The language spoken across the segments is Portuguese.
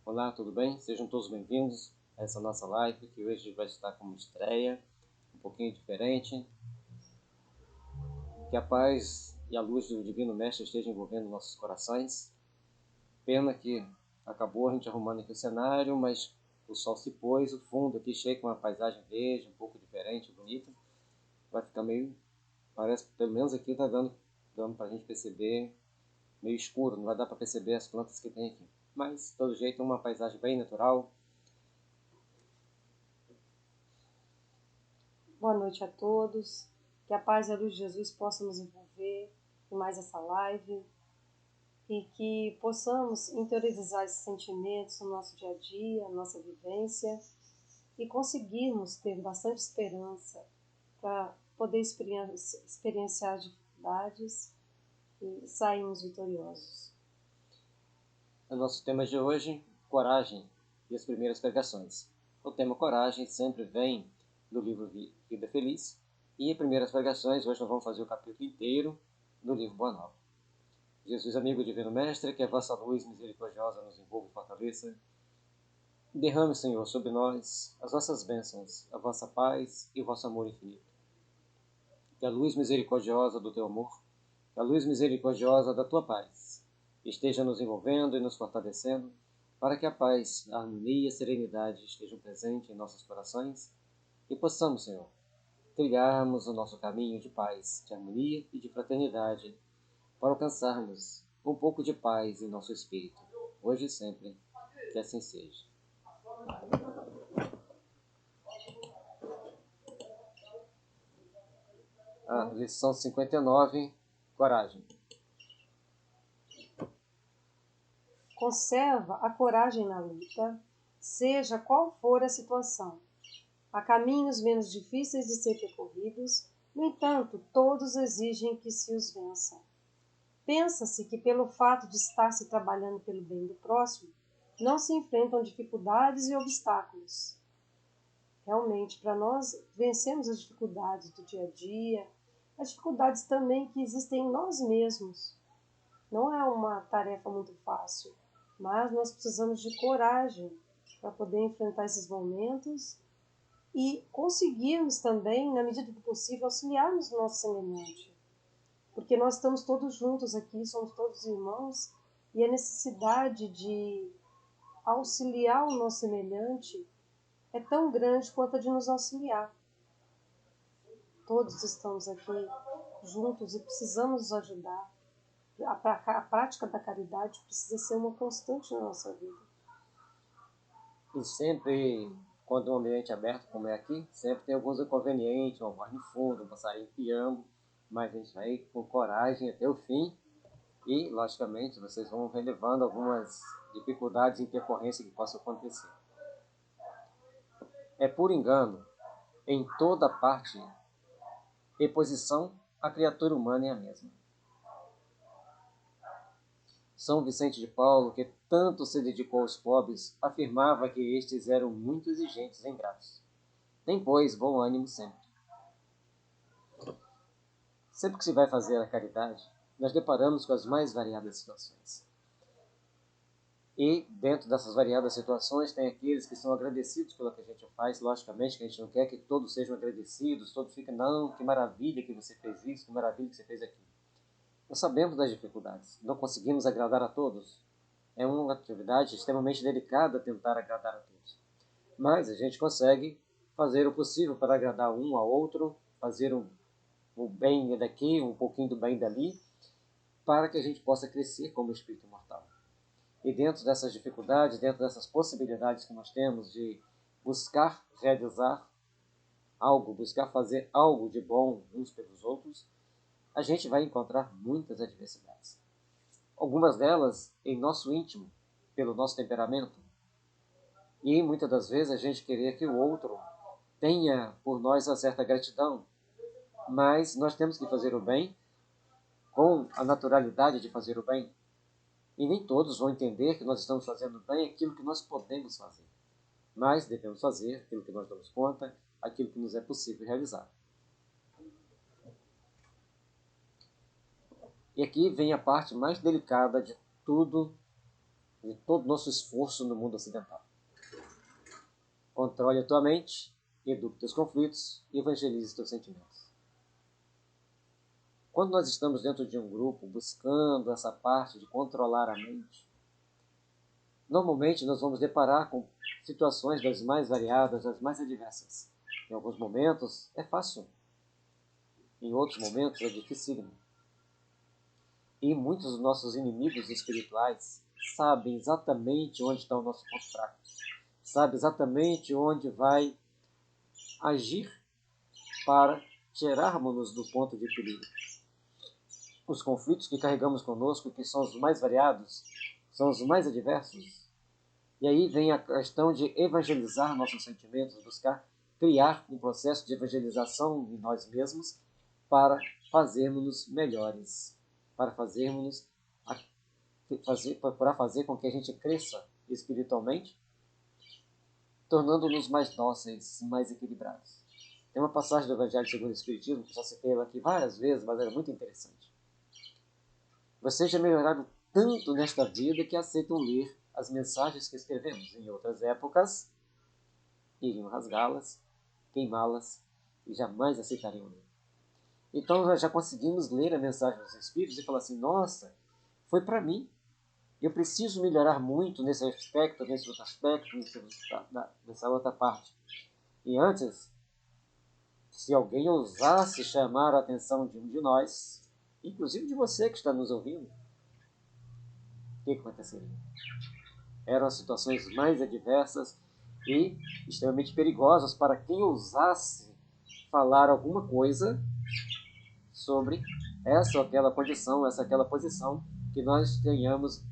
Olá, tudo bem? Sejam todos bem-vindos a essa nossa live, que hoje vai estar como estreia, um pouquinho diferente. Que a paz e a luz do Divino Mestre estejam envolvendo nossos corações. Pena que acabou a gente arrumando aqui o cenário, mas o sol se pôs, o fundo aqui cheio com uma paisagem verde, um pouco diferente, bonita. Vai ficar meio, parece que pelo menos aqui está dando para a gente perceber, meio escuro, não vai dar para perceber as plantas que tem aqui. Mas, de todo jeito, é uma paisagem bem natural. Boa noite a todos, que a paz e a luz de Jesus possam nos envolver em mais essa live e que possamos interiorizar esses sentimentos no nosso dia a dia, na nossa vivência e conseguirmos ter bastante esperança para poder experienciar as dificuldades e sairmos vitoriosos. O nosso tema de hoje, coragem e as primeiras pregações. O tema coragem sempre vem do livro Vida Feliz e as primeiras pregações, hoje nós vamos fazer o capítulo inteiro do livro Boa Nova. Jesus, amigo divino mestre, que a vossa luz misericordiosa nos envolva e fortaleça. Derrame, Senhor, sobre nós as vossas bênçãos, a vossa paz e o vosso amor infinito. Que a luz misericordiosa do teu amor, que a luz misericordiosa da tua paz esteja nos envolvendo e nos fortalecendo, para que a paz, a harmonia e a serenidade estejam presentes em nossos corações e possamos, Senhor, trilharmos o nosso caminho de paz, de harmonia e de fraternidade, para alcançarmos um pouco de paz em nosso espírito, hoje e sempre, que assim seja. Lição 59, coragem. Conserva a coragem na luta, seja qual for a situação. Há caminhos menos difíceis de ser percorridos, no entanto, todos exigem que se os vença. Pensa-se que pelo fato de estar se trabalhando pelo bem do próximo, não se enfrentam dificuldades e obstáculos. Realmente, para nós vencermos as dificuldades do dia a dia, as dificuldades também que existem em nós mesmos. Não é uma tarefa muito fácil, mas nós precisamos de coragem para poder enfrentar esses momentos e conseguirmos também, na medida do possível, auxiliarmos o nosso semelhante. Porque nós estamos todos juntos aqui, somos todos irmãos, e a necessidade de auxiliar o nosso semelhante é tão grande quanto a de nos auxiliar. Todos estamos aqui juntos e precisamos nos ajudar. A prática da caridade precisa ser uma constante na nossa vida. E sempre, quando um ambiente é aberto como é aqui, sempre tem alguns inconvenientes, uma voz no fundo, um passarinho piando, mas a gente vai com coragem até o fim e, logicamente, vocês vão relevando algumas dificuldades e intercorrências que possam acontecer. É por engano, em toda parte, e posição, a criatura humana é a mesma. São Vicente de Paulo, que tanto se dedicou aos pobres, afirmava que estes eram muito exigentes e ingratos. Tem, pois, bom ânimo sempre. Sempre que se vai fazer a caridade, nós deparamos com as mais variadas situações. E, dentro dessas variadas situações, tem aqueles que são agradecidos pelo que a gente faz. Logicamente que a gente não quer que todos sejam agradecidos, todos ficam, não, que maravilha que você fez isso, que maravilha que você fez aquilo. Nós sabemos das dificuldades, não conseguimos agradar a todos. É uma atividade extremamente delicada tentar agradar a todos. Mas a gente consegue fazer o possível para agradar um ao outro, fazer o bem daqui, um pouquinho do bem dali, para que a gente possa crescer como espírito imortal. E dentro dessas dificuldades, dentro dessas possibilidades que nós temos de buscar realizar algo, buscar fazer algo de bom uns pelos outros, a gente vai encontrar muitas adversidades. Algumas delas em nosso íntimo, pelo nosso temperamento. E muitas das vezes a gente querer que o outro tenha por nós uma certa gratidão, mas nós temos que fazer o bem com a naturalidade de fazer o bem. E nem todos vão entender que nós estamos fazendo bem aquilo que nós podemos fazer. Mas devemos fazer aquilo que nós damos conta, aquilo que nos é possível realizar. E aqui vem a parte mais delicada de tudo de todo o nosso esforço no mundo ocidental. Controle a tua mente, eduque teus conflitos e evangelize teus sentimentos. Quando nós estamos dentro de um grupo buscando essa parte de controlar a mente, normalmente nós vamos deparar com situações das mais variadas, das mais adversas. Em alguns momentos é fácil, em outros momentos é dificílimo. E muitos dos nossos inimigos espirituais sabem exatamente onde está o nosso ponto fraco, sabem exatamente onde vai agir para tirarmos-nos do ponto de equilíbrio. Os conflitos que carregamos conosco, que são os mais variados, são os mais adversos. E aí vem a questão de evangelizar nossos sentimentos, buscar criar um processo de evangelização em nós mesmos para fazermos melhores, para procurar fazer com que a gente cresça espiritualmente, tornando-nos mais dóceis, mais equilibrados. Tem uma passagem do Evangelho segundo o Espiritismo, que já citei ela aqui várias vezes, mas era muito interessante. Vocês já melhoraram tanto nesta vida que aceitam ler as mensagens que escrevemos. Em outras épocas, iriam rasgá-las, queimá-las e jamais aceitariam ler. Então nós já conseguimos ler a mensagem dos Espíritos e falar assim, nossa, foi para mim. Eu preciso melhorar muito nesse aspecto, nesse outro aspecto, nessa outra parte. E antes, se alguém ousasse chamar a atenção de um de nós, inclusive de você que está nos ouvindo, o que aconteceria? Eram as situações mais adversas e extremamente perigosas para quem ousasse falar alguma coisa sobre essa ou aquela condição, essa ou aquela posição que nós tenhamos,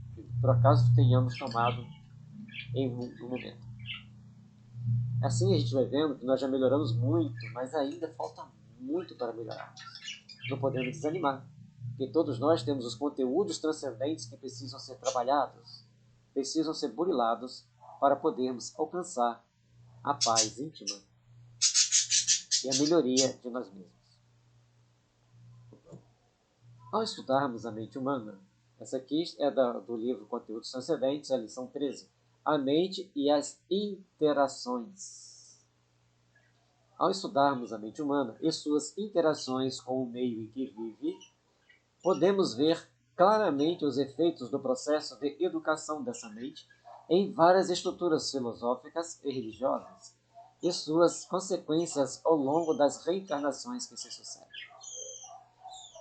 por acaso tenhamos tomado em um momento. Assim a gente vai vendo que nós já melhoramos muito, mas ainda falta muito para melhorar. Não podemos desanimar, porque todos nós temos os conteúdos transcendentes que precisam ser trabalhados, precisam ser burilados para podermos alcançar a paz íntima e a melhoria de nós mesmos. Ao estudarmos a mente humana, essa aqui é do livro Conteúdos Transcendentes, a lição 13, a mente e as interações. Ao estudarmos a mente humana e suas interações com o meio em que vive, podemos ver claramente os efeitos do processo de educação dessa mente em várias estruturas filosóficas e religiosas e suas consequências ao longo das reencarnações que se sucedem.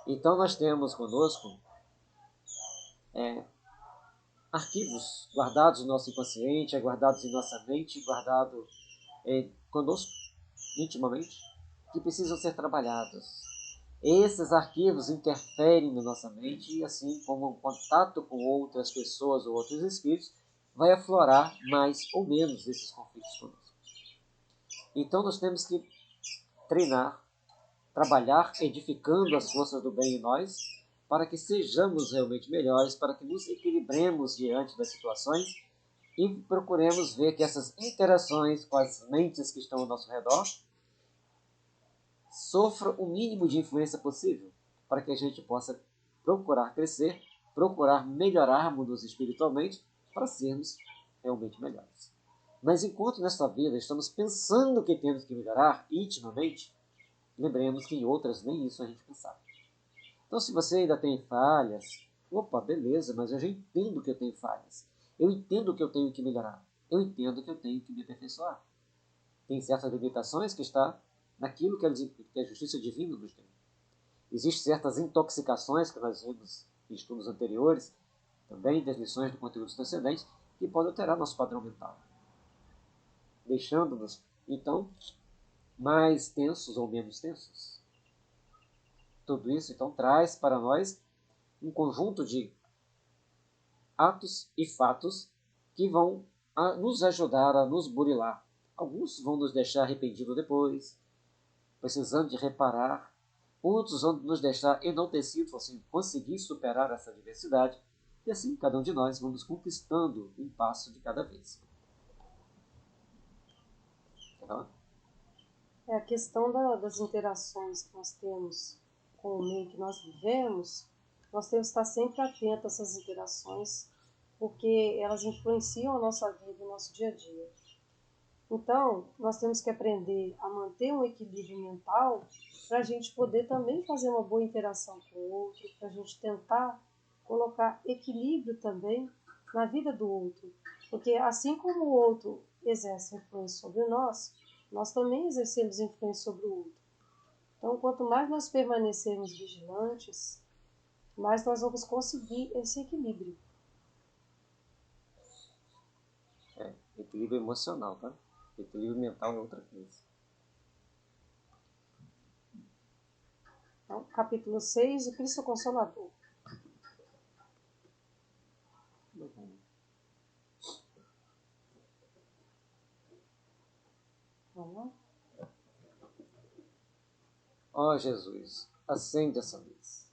Então nós temos conosco arquivos guardados no nosso inconsciente, guardados em nossa mente, guardados conosco intimamente, que precisam ser trabalhados. Esses arquivos interferem na nossa mente e assim como um contato com outras pessoas ou outros espíritos vai aflorar mais ou menos esses conflitos conosco. Então nós temos que treinar, trabalhar edificando as forças do bem em nós para que sejamos realmente melhores, para que nos equilibremos diante das situações e procuremos ver que essas interações com as mentes que estão ao nosso redor sofram o mínimo de influência possível, para que a gente possa procurar crescer, procurar melhorarmos espiritualmente para sermos realmente melhores. Mas enquanto nesta vida estamos pensando que temos que melhorar intimamente, lembremos que em outras nem isso a gente pensava. Então se você ainda tem falhas, opa, beleza, mas eu já entendo que eu tenho falhas. Eu entendo que eu tenho que melhorar. Eu entendo que eu tenho que me aperfeiçoar. Tem certas limitações que está naquilo que a justiça divina nos tem. Existem certas intoxicações que nós vimos em estudos anteriores, também das lições do conteúdo transcendente, que podem alterar nosso padrão mental, deixando-nos, então, mais tensos ou menos tensos. Tudo isso, então, traz para nós um conjunto de atos e fatos que vão nos ajudar a nos burilar. Alguns vão nos deixar arrependidos depois, precisando de reparar. Outros vão nos deixar enaltecidos, assim, conseguir superar essa adversidade. E assim, cada um de nós vamos conquistando um passo de cada vez. Tá? É a questão das interações que nós temos com o meio que nós vivemos, nós temos que estar sempre atentos a essas interações, porque elas influenciam a nossa vida, o nosso dia a dia. Então, nós temos que aprender a manter um equilíbrio mental para a gente poder também fazer uma boa interação com o outro, para a gente tentar colocar equilíbrio também na vida do outro. Porque assim como o outro exerce influência sobre nós, nós também exercemos influência sobre o outro. Então, quanto mais nós permanecermos vigilantes, mais nós vamos conseguir esse equilíbrio. Equilíbrio emocional, tá? Equilíbrio mental é outra coisa. Então, capítulo 6, o Cristo Consolador. Vamos lá? Ó Jesus, acende essa luz.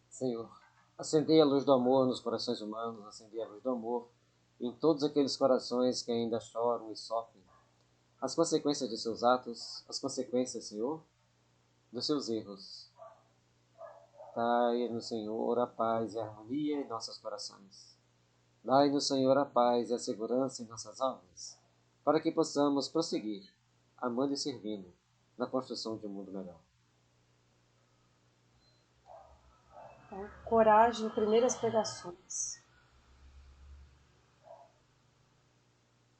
Senhor, acendei a luz do amor nos corações humanos, acendei a luz do amor em todos aqueles corações que ainda choram e sofrem as consequências de seus atos, as consequências, Senhor, dos seus erros. Dai-nos, Senhor, a paz e a harmonia em nossos corações. Dai-nos, Senhor, a paz e a segurança em nossas almas, para que possamos prosseguir, amando e servindo, na construção de um mundo melhor. Então, coragem, primeiras pregações.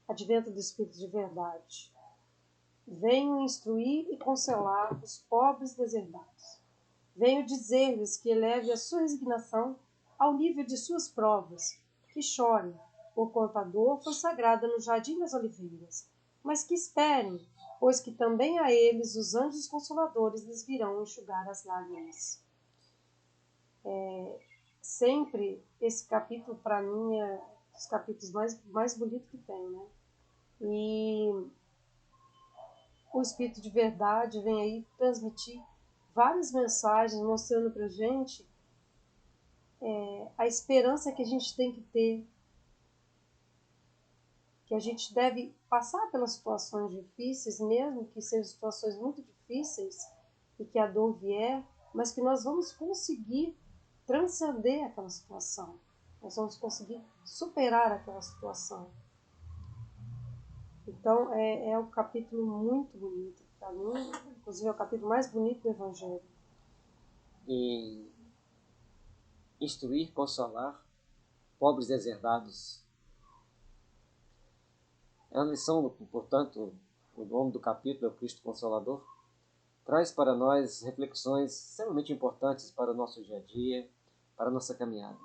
Advento do Espírito de Verdade. Venho instruir e consolar os pobres deserdados. Venho dizer-lhes que eleve a sua resignação ao nível de suas provas, que chorem, porquanto a dor foi sagrada no jardim das oliveiras, mas que esperem, pois que também a eles os anjos consoladores lhes virão enxugar as lágrimas. Sempre esse capítulo, para mim, é um dos capítulos mais bonitos que tem, né? E o Espírito de Verdade vem aí transmitir várias mensagens mostrando para a gente a esperança que a gente tem que ter, que a gente deve passar pelas situações difíceis, mesmo que sejam situações muito difíceis e que a dor vier, mas que nós vamos conseguir transcender aquela situação, nós vamos conseguir superar aquela situação. Então é um capítulo muito bonito para mim, inclusive é o capítulo mais bonito do Evangelho. E instruir, consolar pobres deserdados. É uma lição, portanto, o nome do capítulo é o Cristo Consolador. Traz para nós reflexões extremamente importantes para o nosso dia a dia, para a nossa caminhada.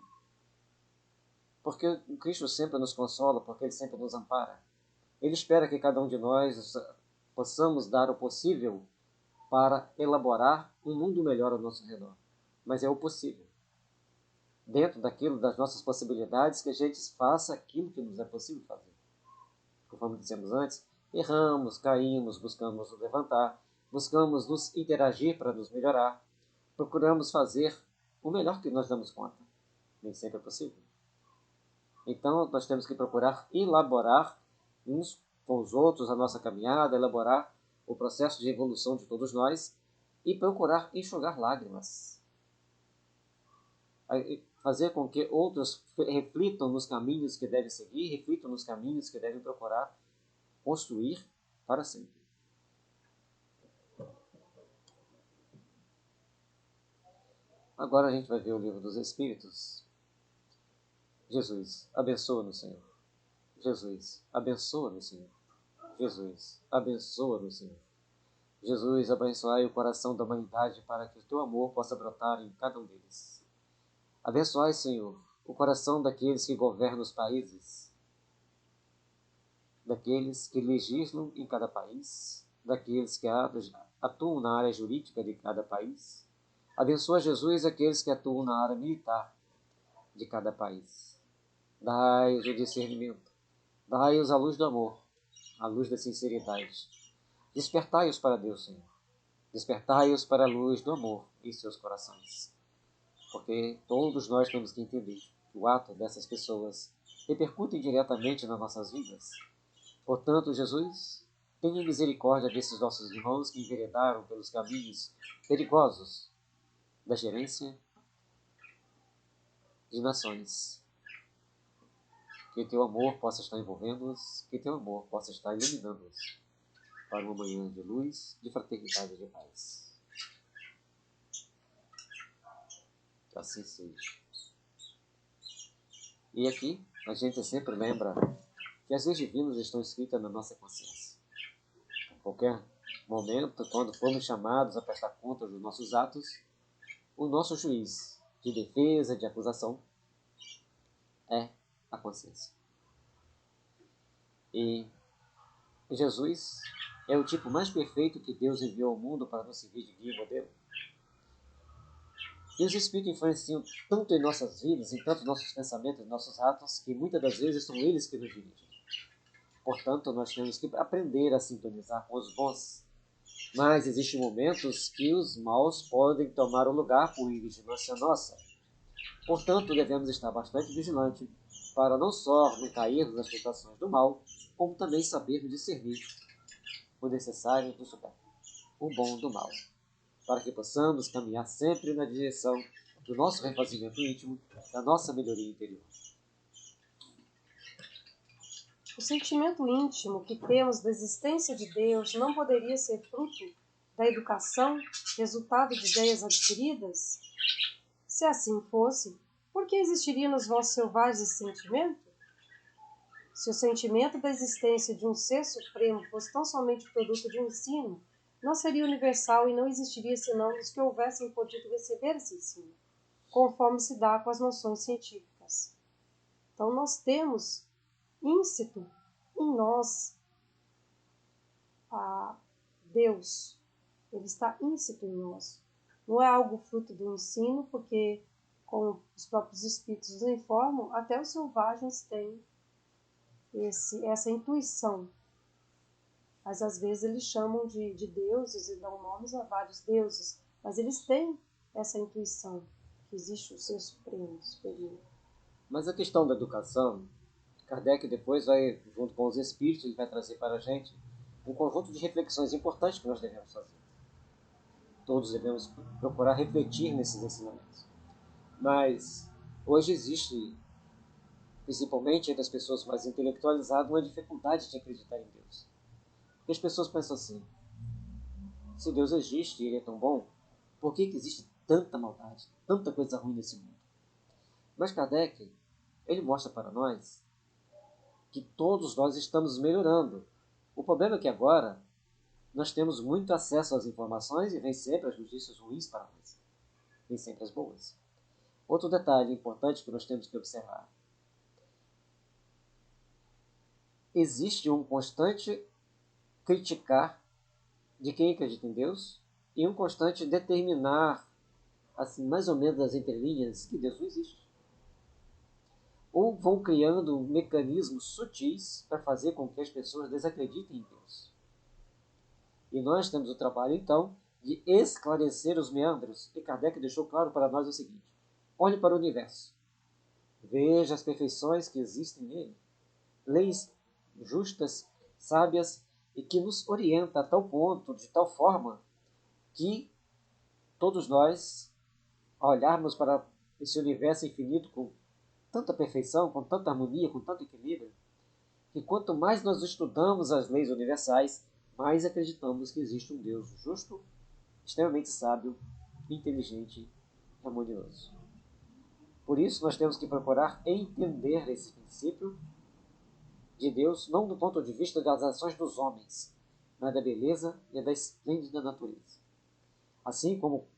Porque o Cristo sempre nos consola, porque Ele sempre nos ampara. Ele espera que cada um de nós possamos dar o possível para elaborar um mundo melhor ao nosso redor. Mas é o possível. Dentro daquilo, das nossas possibilidades, que a gente faça aquilo que nos é possível fazer. Conforme dissemos antes, erramos, caímos, buscamos nos levantar, buscamos nos interagir para nos melhorar, procuramos fazer o melhor que nós damos conta. Nem sempre é possível. Então, nós temos que procurar elaborar uns com os outros a nossa caminhada, elaborar o processo de evolução de todos nós e procurar enxugar lágrimas. Fazer com que outros reflitam nos caminhos que devem seguir, reflitam nos caminhos que devem procurar construir para sempre. Agora a gente vai ver o livro dos Espíritos. Jesus, abençoa-nos, Senhor. Jesus, abençoa-nos, Senhor. Jesus, abençoa-nos, Senhor. Jesus, abençoai o coração da humanidade para que o teu amor possa brotar em cada um deles. Abençoai, Senhor, o coração daqueles que governam os países, daqueles que legislam em cada país, daqueles que atuam na área jurídica de cada país. Abençoa, Jesus, aqueles que atuam na área militar de cada país. Dai-os o discernimento, dai-os a luz do amor, a luz da sinceridade. Despertai-os para Deus, Senhor. Despertai-os para a luz do amor em seus corações. Porque todos nós temos que entender que o ato dessas pessoas repercute diretamente nas nossas vidas. Portanto, Jesus, tenha misericórdia desses nossos irmãos que enveredaram pelos caminhos perigosos da gerência de nações. Que teu amor possa estar envolvendo-nos, que teu amor possa estar iluminando-nos para uma manhã de luz, de fraternidade e de paz. Que assim seja. E aqui a gente sempre lembra que as leis divinas estão escritas na nossa consciência. A qualquer momento, quando formos chamados a prestar conta dos nossos atos, o nosso juiz de defesa, de acusação, é a consciência. E Jesus é o tipo mais perfeito que Deus enviou ao mundo para nos servir de guia e modelo. E os Espíritos influenciam tanto em nossas vidas, em tanto nossos pensamentos, nossos atos, que muitas das vezes são eles que nos dirigem. Portanto, nós temos que aprender a sintonizar com os bons. Mas existem momentos que os maus podem tomar o lugar por vigilância nossa. Portanto, devemos estar bastante vigilantes para não só não cairmos nas tentações do mal, como também saber discernir o necessário do supérfluo, o bom do mal, para que possamos caminhar sempre na direção do nosso refazimento íntimo, da nossa melhoria interior. O sentimento íntimo que temos da existência de Deus não poderia ser fruto da educação, resultado de ideias adquiridas? Se assim fosse, por que existiria nos vossos selvagens esse sentimento? Se o sentimento da existência de um ser supremo fosse tão somente produto de um ensino, não seria universal e não existiria senão os que houvessem podido receber esse ensino, conforme se dá com as noções científicas. Então nós temos íncito em nós a Deus. Ele está íncito em nós. Não é algo fruto do ensino, porque, como os próprios espíritos nos informam, até os selvagens têm essa intuição. Mas às vezes eles chamam de deuses e dão nomes a vários deuses, mas eles têm essa intuição que existe o ser supremo, superior. Mas a questão da educação, Kardec depois vai, junto com os espíritos, ele vai trazer para a gente um conjunto de reflexões importantes que nós devemos fazer. Todos devemos procurar refletir nesses ensinamentos. Mas hoje existe, principalmente entre as pessoas mais intelectualizadas, uma dificuldade de acreditar em Deus. Porque as pessoas pensam assim: se Deus existe e Ele é tão bom, por que existe tanta maldade, tanta coisa ruim nesse mundo? Mas Kardec, ele mostra para nós que todos nós estamos melhorando. O problema é que agora nós temos muito acesso às informações e vem sempre as notícias ruins para nós. Vem sempre as boas. Outro detalhe importante que nós temos que observar. Existe um constante criticar de quem acredita em Deus e um constante determinar, assim, mais ou menos nas entrelinhas, que Deus não existe. Ou vão criando mecanismos sutis para fazer com que as pessoas desacreditem em Deus. E nós temos o trabalho, então, de esclarecer os meandros. E Kardec deixou claro para nós o seguinte: olhe para o universo. Veja as perfeições que existem nele. Leis justas, sábias e que nos orienta a tal ponto, de tal forma, que todos nós, ao olharmos para esse universo infinito com tanta perfeição, com tanta harmonia, com tanto equilíbrio, que quanto mais nós estudamos as leis universais, mais acreditamos que existe um Deus justo, extremamente sábio, inteligente e harmonioso. Por isso, nós temos que procurar entender esse princípio de Deus, não do ponto de vista das ações dos homens, mas da beleza e da esplêndida natureza. Assim como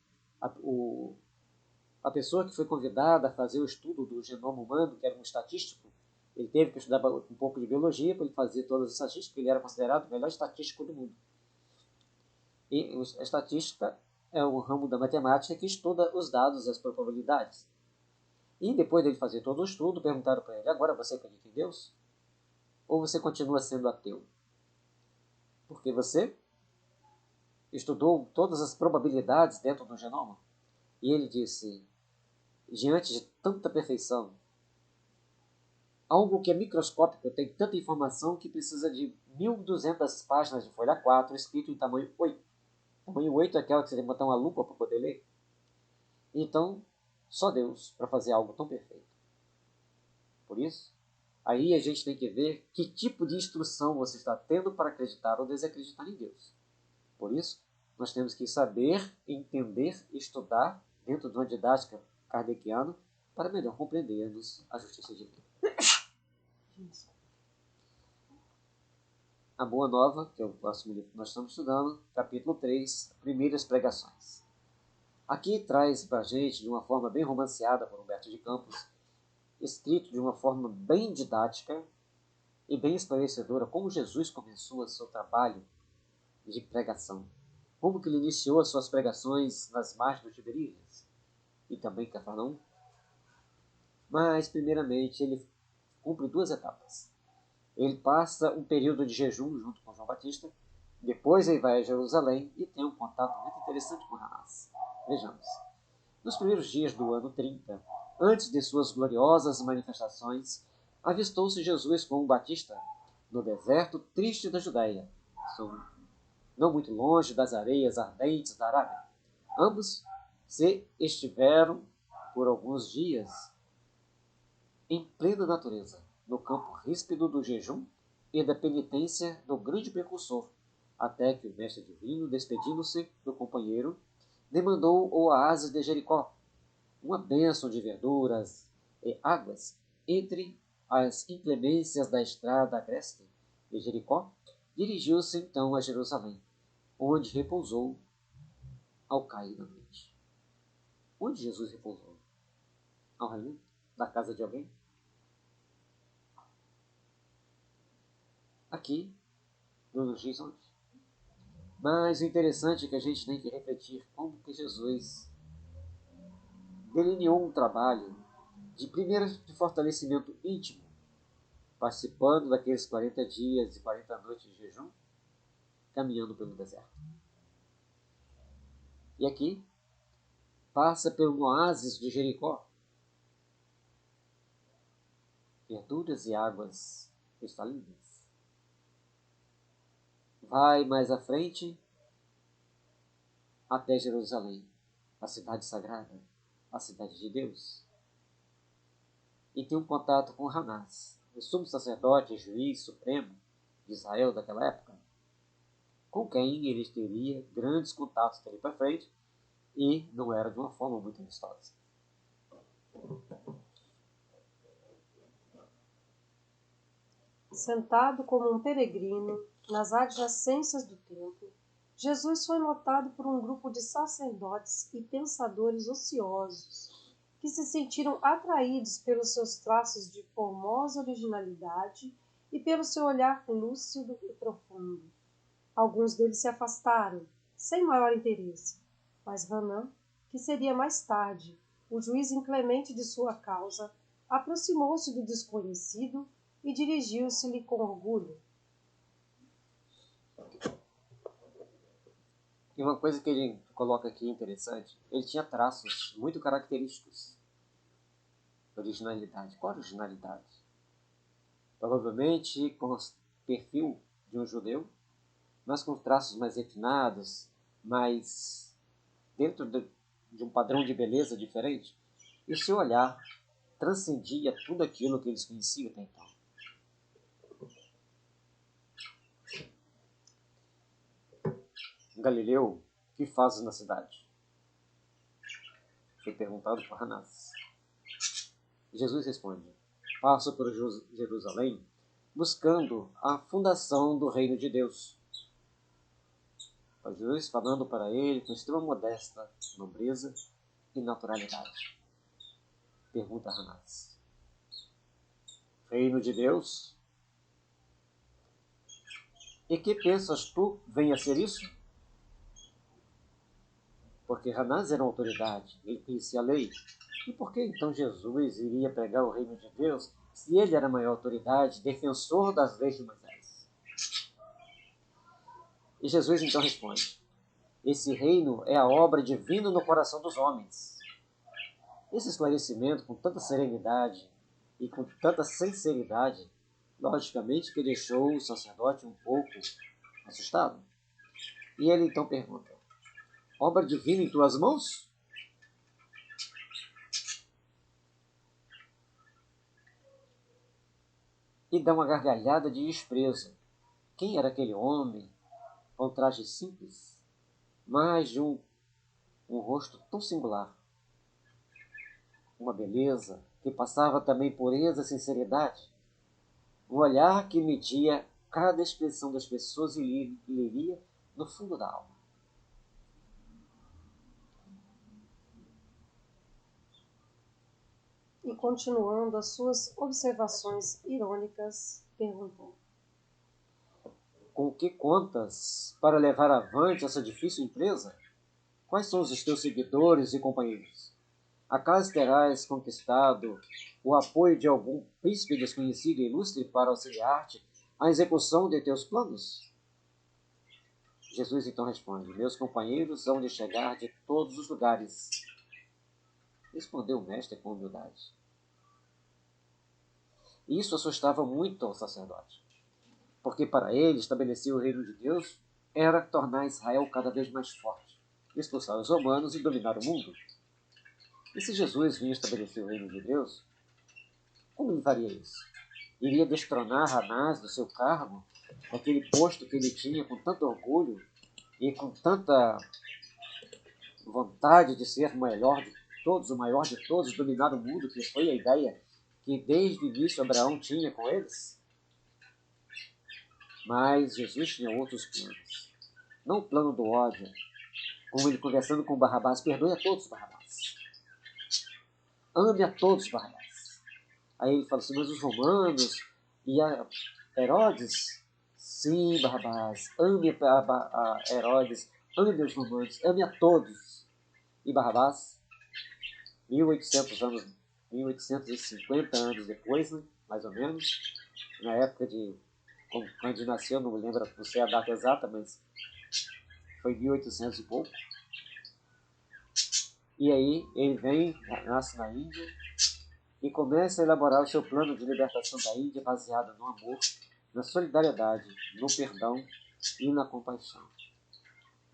a pessoa que foi convidada a fazer o estudo do genoma humano, que era um estatístico, ele teve que estudar um pouco de biologia para ele fazer todas as estatísticas, porque ele era considerado o melhor estatístico do mundo. E a estatística é o ramo da matemática que estuda os dados e as probabilidades. E depois dele fazer todo o estudo, perguntaram para ele: agora você acredita em Deus? Ou você continua sendo ateu? Porque você estudou todas as probabilidades dentro do genoma? E ele disse: diante de tanta perfeição, algo que é microscópico tem tanta informação que precisa de 1.200 páginas de folha 4 escrito em tamanho 8. Tamanho 8 é aquela que você tem que botar uma lupa para poder ler. Então, só Deus para fazer algo tão perfeito. Por isso, Aí a gente tem que ver que tipo de instrução você está tendo para acreditar ou desacreditar em Deus. Por isso, nós temos que saber, entender, estudar dentro de uma didática kardeciana para melhor compreendermos a justiça divina. A Boa Nova, que é o próximo livro que nós estamos estudando, capítulo 3, Primeiras Pregações. Aqui traz para a gente, de uma forma bem romanceada por Humberto de Campos, escrito de uma forma bem didática e bem esclarecedora, como Jesus começou o seu trabalho de pregação. Como que ele iniciou as suas pregações nas margens do Tiberíades e também em Cafarnaum. Mas, primeiramente, ele cumpre 2 etapas. Ele passa um período de jejum junto com João Batista, depois ele vai a Jerusalém e tem um contato muito interessante com Anás. Vejamos. Nos primeiros dias do ano 30, antes de suas gloriosas manifestações, avistou-se Jesus com o Batista no deserto triste da Judéia, não muito longe das areias ardentes da Arábia. Ambos se estiveram por alguns dias em plena natureza, no campo ríspido do jejum e da penitência do grande precursor, até que o mestre divino, despedindo-se do companheiro, demandou o oásis de Jericó, uma bênção de verduras e águas entre as inclemências da estrada agreste de Jericó. Dirigiu-se então a Jerusalém, onde repousou ao cair da noite. Onde Jesus repousou? Ao reino? Da casa de alguém? Aqui, não nos diz onde. Mas o interessante é que a gente tem que refletir como que Jesus delineou um trabalho de fortalecimento íntimo, participando daqueles 40 dias e 40 noites de jejum, caminhando pelo deserto. E aqui, passa pelo oásis de Jericó, verduras e águas cristalinas. Vai mais à frente até Jerusalém, a cidade sagrada, a cidade de Deus. E tem um contato com Anás, o sumo sacerdote e juiz supremo de Israel daquela época, com quem ele teria grandes contatos dali para frente, e não era de uma forma muito amistosa. Sentado como um peregrino nas adjacências do templo, Jesus foi notado por um grupo de sacerdotes e pensadores ociosos, que se sentiram atraídos pelos seus traços de formosa originalidade e pelo seu olhar lúcido e profundo. Alguns deles se afastaram, sem maior interesse, mas Hanan, que seria mais tarde o juiz inclemente de sua causa, aproximou-se do desconhecido e dirigiu-se-lhe com orgulho. E uma coisa que ele coloca aqui interessante, ele tinha traços muito característicos. Originalidade. Qual originalidade? Provavelmente com o perfil de um judeu, mas com traços mais refinados, mais dentro de um padrão de beleza diferente. E o seu olhar transcendia tudo aquilo que eles conheciam até então. Galileu, o que fazes na cidade? Foi perguntado por Anás. Jesus responde: passo por Jerusalém buscando a fundação do reino de Deus. Jesus falando para ele com extrema modesta nobreza e naturalidade. Pergunta a Anás: reino de Deus? E que pensas tu venha a ser isso? Porque Anás era uma autoridade, ele conhecia a lei. E por que então Jesus iria pregar o reino de Deus se ele era a maior autoridade, defensor das leis de Moisés? E Jesus então responde: esse reino é a obra divina no coração dos homens. Esse esclarecimento, com tanta serenidade e com tanta sinceridade, logicamente que deixou o sacerdote um pouco assustado. E ele então pergunta: obra divina em tuas mãos? e dá uma gargalhada de desprezo. Quem era aquele homem com um traje simples, mas de um rosto tão singular? Uma beleza que passava também pureza e sinceridade. Um olhar que media cada expressão das pessoas e lia no fundo da alma. E continuando as suas observações irônicas, perguntou: Com que contas para levar avante essa difícil empresa? Quais são os teus seguidores e companheiros? Acaso terás conquistado o apoio de algum príncipe desconhecido e ilustre para auxiliar-te à execução de teus planos? Jesus então responde: meus companheiros hão de chegar de todos os lugares. Respondeu o mestre com humildade. Isso assustava muito ao sacerdote, porque para ele estabelecer o reino de Deus era tornar Israel cada vez mais forte, expulsar os romanos e dominar o mundo. E se Jesus vinha estabelecer o reino de Deus, como ele faria isso? Iria destronar Anás do seu cargo, daquele posto que ele tinha com tanto orgulho e com tanta vontade de ser o melhor de todos, o maior de todos, dominar o mundo, que foi a ideia que desde o início Abraão tinha com eles? Mas Jesus tinha outros planos. Não o plano do ódio, como ele conversando com Barrabás: perdoe a todos, Barrabás. Ame a todos, Barrabás. Aí ele fala assim: mas os romanos e a Herodes? Sim, Barrabás, ame a Herodes, ame os romanos, ame a todos. E Barrabás, 1850 anos depois, né, mais ou menos, na época de quando ele nasceu, não me lembro, não sei a data exata, mas foi 1800 e pouco. E aí ele vem, nasce na Índia e começa a elaborar o seu plano de libertação da Índia baseado no amor, na solidariedade, no perdão e na compaixão.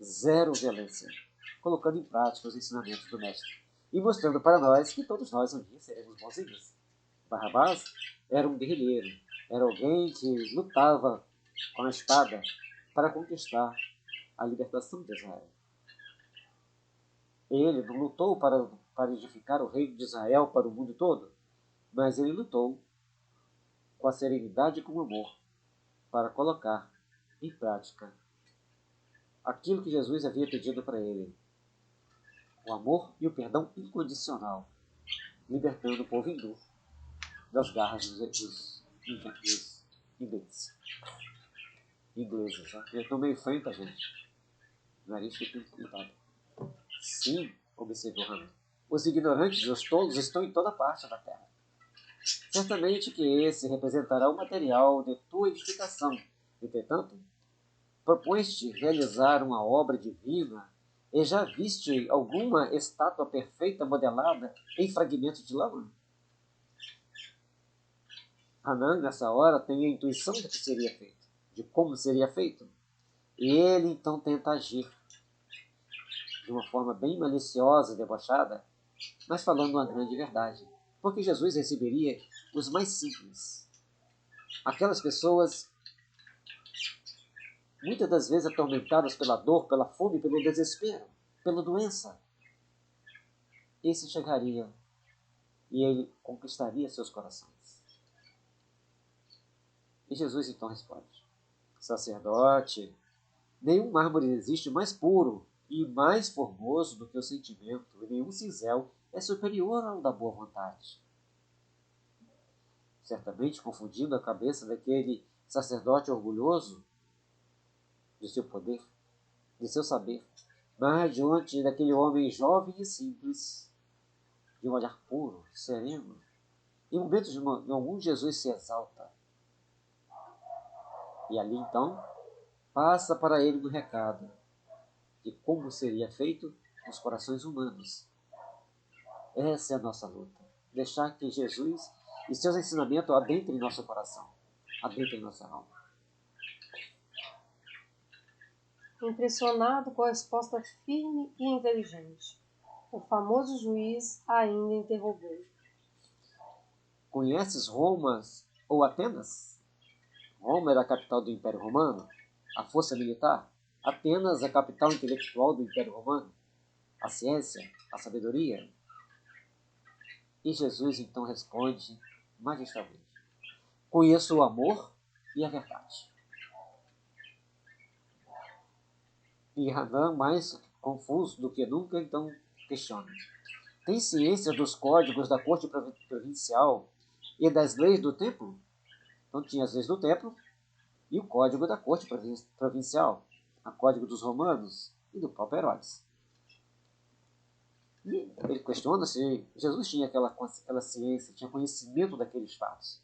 Zero violência, colocando em prática os ensinamentos do mestre e mostrando para nós que todos nós um dia seremos bonzinhos. Barrabás era um guerrilheiro, era alguém que lutava com a espada para conquistar a libertação de Israel. Ele não lutou para edificar o reino de Israel para o mundo todo, mas ele lutou com a serenidade e com o amor para colocar em prática aquilo que Jesus havia pedido para ele: o amor e o perdão incondicional, libertando o povo hindu das garras dos ingleses. Né? Eu estou meio frente, gente. O nariz fica encurtado. Sim, observou Hanan. Os ignorantes e os tolos estão em toda parte da terra. Certamente que esse representará o material de tua edificação. Entretanto, propões-te realizar uma obra divina e já viste alguma estátua perfeita modelada em fragmentos de lama? Hanan, nessa hora, tem a intuição do que seria feito, de como seria feito. E ele então tenta agir de uma forma bem maliciosa e debochada, mas falando uma grande verdade. Porque Jesus receberia os mais simples. Aquelas pessoas, muitas das vezes atormentadas pela dor, pela fome, pelo desespero, pela doença. Esse chegaria e ele conquistaria seus corações. E Jesus então responde: sacerdote, nenhum mármore existe mais puro e mais formoso do que o sentimento, e nenhum cinzel é superior ao da boa vontade. Certamente confundindo a cabeça daquele sacerdote orgulhoso de seu poder, de seu saber, mas diante daquele homem jovem e simples, de um olhar puro, sereno. Em momentos de algum, Jesus se exalta. E ali então passa para ele um recado de como seria feito nos corações humanos. Essa é a nossa luta. Deixar que Jesus e seus ensinamentos adentrem nosso coração, adentrem nossa alma. Impressionado com a resposta firme e inteligente, o famoso juiz ainda interrogou: Conheces Roma ou Atenas? Roma era a capital do Império Romano, a força militar. Atenas, a capital intelectual do Império Romano, a ciência, a sabedoria. E Jesus então responde magistralmente: conheço o amor e a verdade. E Hanan, mais confuso do que nunca, então questiona: tem ciência dos códigos da corte provincial e das leis do templo? Então tinha as leis do templo e o código da corte provincial, o código dos romanos e do próprio Herodes. E ele questiona se Jesus tinha aquela ciência, tinha conhecimento daqueles fatos.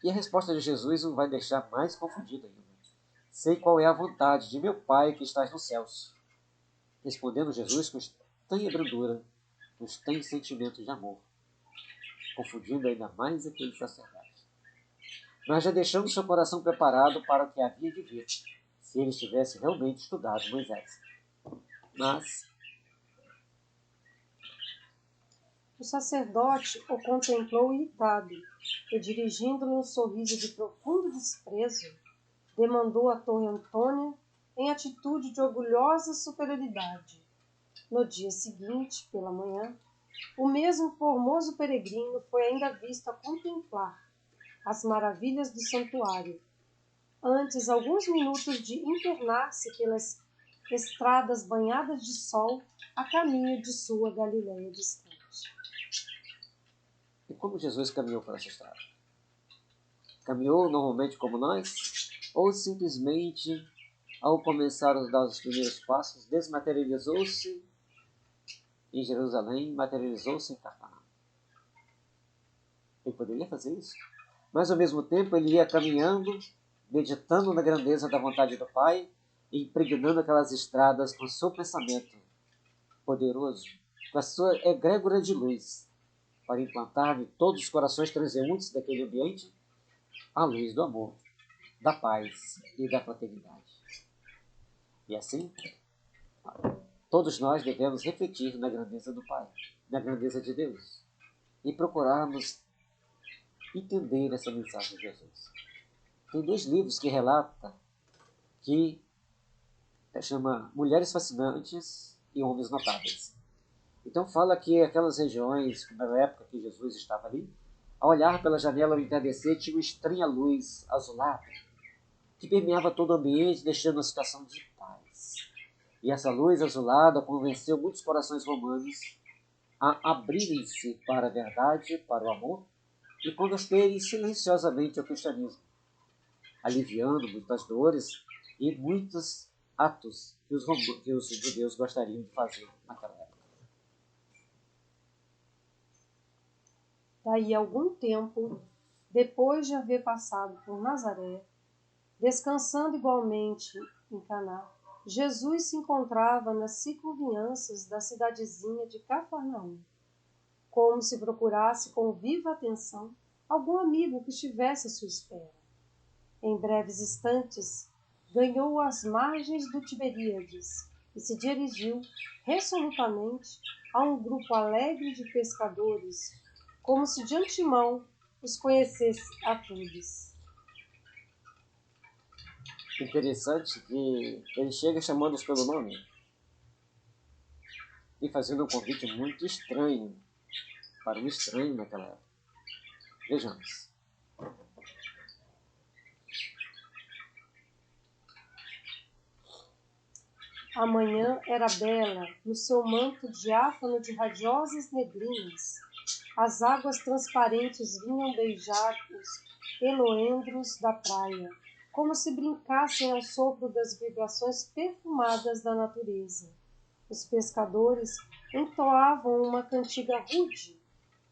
E a resposta de Jesus o vai deixar mais confundido ainda. Sei qual é a vontade de meu Pai que estás nos céus. Respondendo Jesus com estranha brandura, com estranho sentimento de amor, confundindo ainda mais aquele sacerdote. Mas já deixando seu coração preparado para o que havia de vir, se ele tivesse realmente estudado Moisés. Mas o sacerdote o contemplou irritado e, dirigindo-lhe um sorriso de profundo desprezo, demandou a Torre Antônia em atitude de orgulhosa superioridade. No dia seguinte, pela manhã, o mesmo formoso peregrino foi ainda visto a contemplar as maravilhas do santuário, antes alguns minutos de internar-se pelas estradas banhadas de sol a caminho de sua Galiléia distante. E como Jesus caminhou por essa estrada? Caminhou normalmente como nós? Ou simplesmente, ao começar a dar os primeiros passos, desmaterializou-se em Jerusalém, materializou-se em Cafarnaum? Ele poderia fazer isso? Mas ao mesmo tempo ele ia caminhando, meditando na grandeza da vontade do Pai, e impregnando aquelas estradas com o seu pensamento poderoso, com a sua egrégora de luz, para implantar em todos os corações transeuntes daquele ambiente a luz do amor, da paz e da fraternidade. E assim, todos nós devemos refletir na grandeza do Pai, na grandeza de Deus, e procurarmos entender essa mensagem de Jesus. Tem 2 livros que relatam que chama Mulheres Fascinantes e Homens Notáveis. Então fala que aquelas regiões, na época que Jesus estava ali, ao olhar pela janela ao entardecer, tinha uma estranha luz azulada que permeava todo o ambiente, deixando uma situação de paz. E essa luz azulada convenceu muitos corações romanos a abrirem-se para a verdade, para o amor, e converterem silenciosamente ao cristianismo, aliviando muitas dores e muitos atos que os judeus gostariam de fazer naquela época. Daí algum tempo, depois de haver passado por Nazaré, descansando igualmente em Caná, Jesus se encontrava nas circunvianças da cidadezinha de Cafarnaum, como se procurasse com viva atenção algum amigo que estivesse à sua espera. Em breves instantes, ganhou as margens do Tiberíades e se dirigiu resolutamente a um grupo alegre de pescadores, como se de antemão os conhecesse a todos. Interessante que ele chega chamando-os pelo nome e fazendo um convite muito estranho para um estranho naquela época. Vejamos. A manhã era bela, no seu manto diáfano de radiosas neblinas. As águas transparentes vinham beijar os eloendros da praia, como se brincassem ao sopro das vibrações perfumadas da natureza. Os pescadores entoavam uma cantiga rude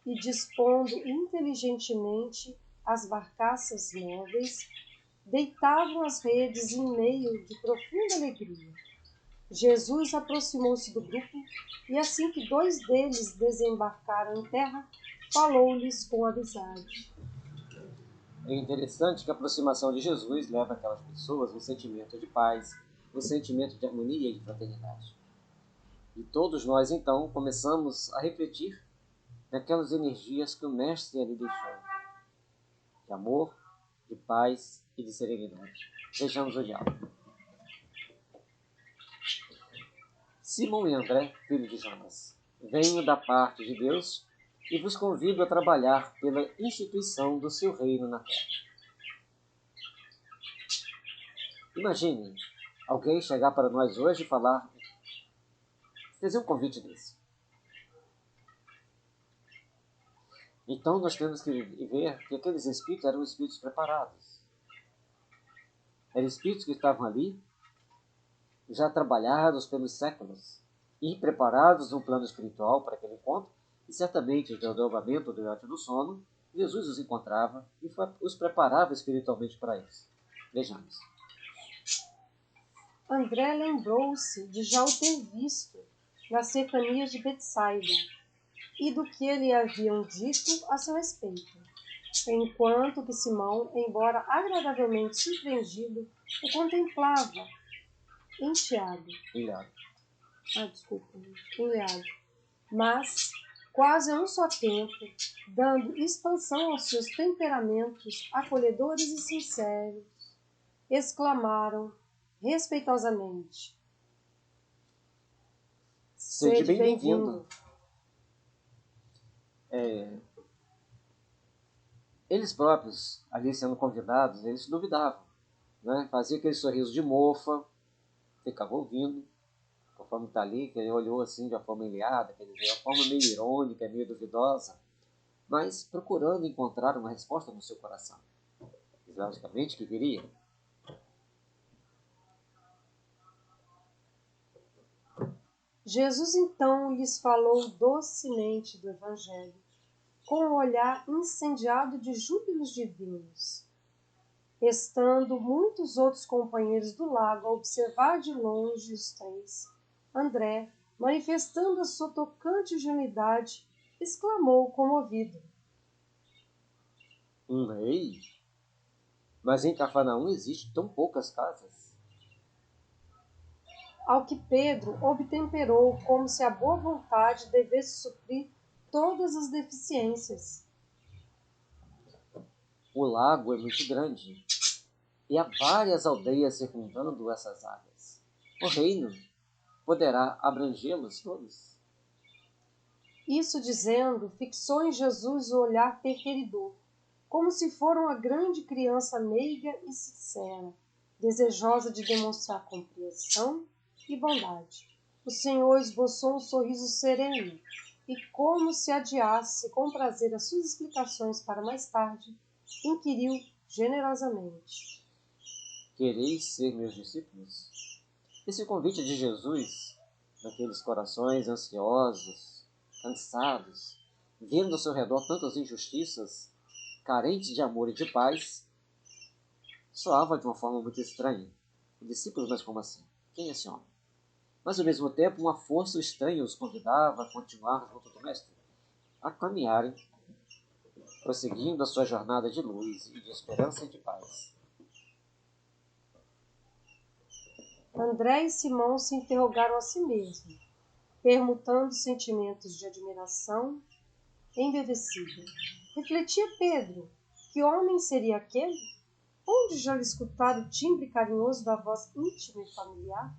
e, dispondo inteligentemente as barcaças móveis, deitavam as redes em meio de profunda alegria. Jesus aproximou-se do grupo e, assim que 2 deles desembarcaram em terra, falou-lhes com amizade. É interessante que a aproximação de Jesus leva aquelas pessoas um sentimento de paz, um sentimento de harmonia e de fraternidade. E todos nós, então, começamos a refletir naquelas energias que o Mestre ali deixou. de amor, de paz e de serenidade. Vejamos o diálogo. Simão e André, filho de Jonas, venho da parte de Deus e vos convido a trabalhar pela instituição do seu reino na terra. Imagine alguém chegar para nós hoje e fazer um convite desse. Então nós temos que ver que aqueles espíritos eram espíritos preparados. Eram espíritos que estavam ali, já trabalhados pelos séculos, e preparados no plano espiritual para aquele encontro, e certamente no desdobramento durante do sono, Jesus os encontrava e os preparava espiritualmente para isso. Vejamos. André lembrou-se de já o ter visto nas cercanias de Betsaida e do que lhe haviam dito a seu respeito, enquanto que Simão, embora agradavelmente surpreendido, o contemplava enleado, mas quase a um só tempo, dando expansão aos seus temperamentos acolhedores e sinceros, exclamaram respeitosamente: Sede bem-vindo. Eles próprios, ali sendo convidados, eles duvidavam, né? Fazia aquele sorriso de mofa, ficava ouvindo, conforme está ali, que ele olhou assim de uma forma ilhada, quer dizer, de uma forma meio irônica, meio duvidosa, mas procurando encontrar uma resposta no seu coração. Logicamente que queria. Jesus então lhes falou docemente do Evangelho, com um olhar incendiado de júbilos divinos. Estando muitos outros companheiros do lago a observar de longe os três, André, manifestando a sua tocante ingenuidade, exclamou comovido: Um rei? Mas em Cafarnaum existem tão poucas casas. Ao que Pedro obtemperou como se a boa vontade devesse suprir todas as deficiências. O lago é muito grande e há várias aldeias circundando essas áreas. O reino poderá abrangê-los todos. Isso dizendo, fixou em Jesus o olhar perqueridor, como se fora uma grande criança meiga e sincera, desejosa de demonstrar compreensão e bondade. O Senhor esboçou um sorriso sereno e, como se adiasse com prazer as suas explicações para mais tarde, inquiriu generosamente: Quereis ser meus discípulos? Esse convite de Jesus, naqueles corações ansiosos, cansados, vendo ao seu redor tantas injustiças, carentes de amor e de paz, soava de uma forma muito estranha. Discípulos, mas como assim? Quem é esse homem? Mas ao mesmo tempo uma força estranha os convidava a continuar junto do Mestre, a caminharem, prosseguindo a sua jornada de luz e de esperança e de paz. André e Simão se interrogaram a si mesmos, permutando sentimentos de admiração embevecida. Refletia Pedro: que homem seria aquele? Onde já lhe escutara o timbre carinhoso da voz íntima e familiar?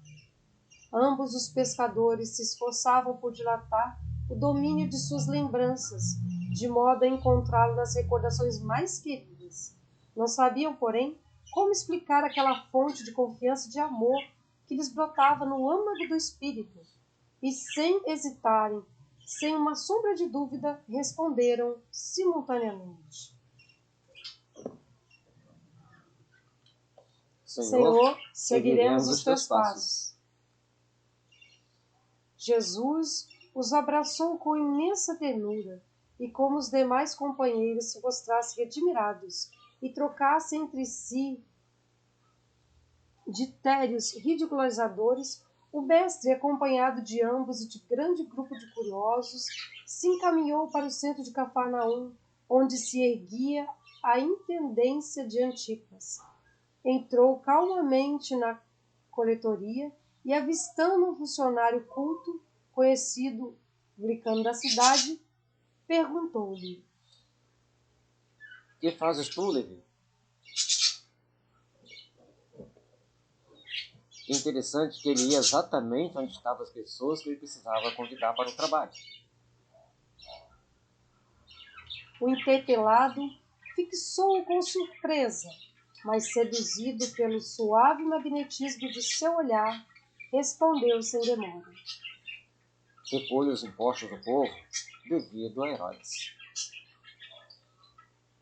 Ambos os pescadores se esforçavam por dilatar o domínio de suas lembranças, de modo a encontrá-lo nas recordações mais queridas. Não sabiam, porém, como explicar aquela fonte de confiança e de amor que lhes brotava no âmago do espírito, e sem hesitarem, sem uma sombra de dúvida, responderam simultaneamente: Senhor, seguiremos os teus passos. Jesus os abraçou com imensa ternura e, como os demais companheiros se mostrassem admirados e trocassem entre si ditérios ridicularizadores, o mestre, acompanhado de ambos e de grande grupo de curiosos, se encaminhou para o centro de Cafarnaum, onde se erguia a intendência de Antipas. Entrou calmamente na coletoria e, avistando um funcionário culto, conhecido publicano da cidade, perguntou-lhe: Que fazes tu, Levi? Interessante que ele ia exatamente onde estavam as pessoas que ele precisava convidar para o trabalho. O interpelado fixou-o com surpresa, mas seduzido pelo suave magnetismo de seu olhar, respondeu sem demora. Recolhe os impostos do povo devido a Herodes.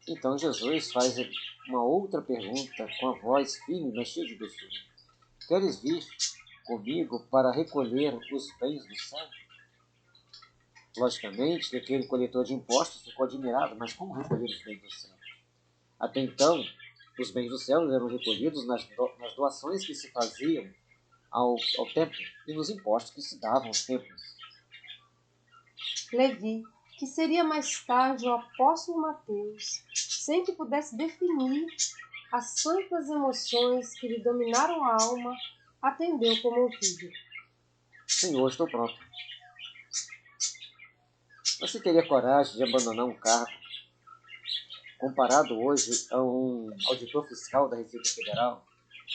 Então Jesus faz uma outra pergunta com a voz firme, mas cheia de doçura. Queres vir comigo para recolher os bens do céu? Logicamente, aquele coletor de impostos ficou admirado, mas como recolher os bens do céu? Até então, os bens do céu eram recolhidos nas doações que se faziam ao templo e nos impostos que se davam aos templos. Levi, que seria mais tarde o apóstolo Mateus, sem que pudesse definir as santas emoções que lhe dominaram a alma, atendeu comovido. Senhor, estou pronto. Você teria coragem de abandonar um cargo comparado hoje a um auditor fiscal da Receita Federal,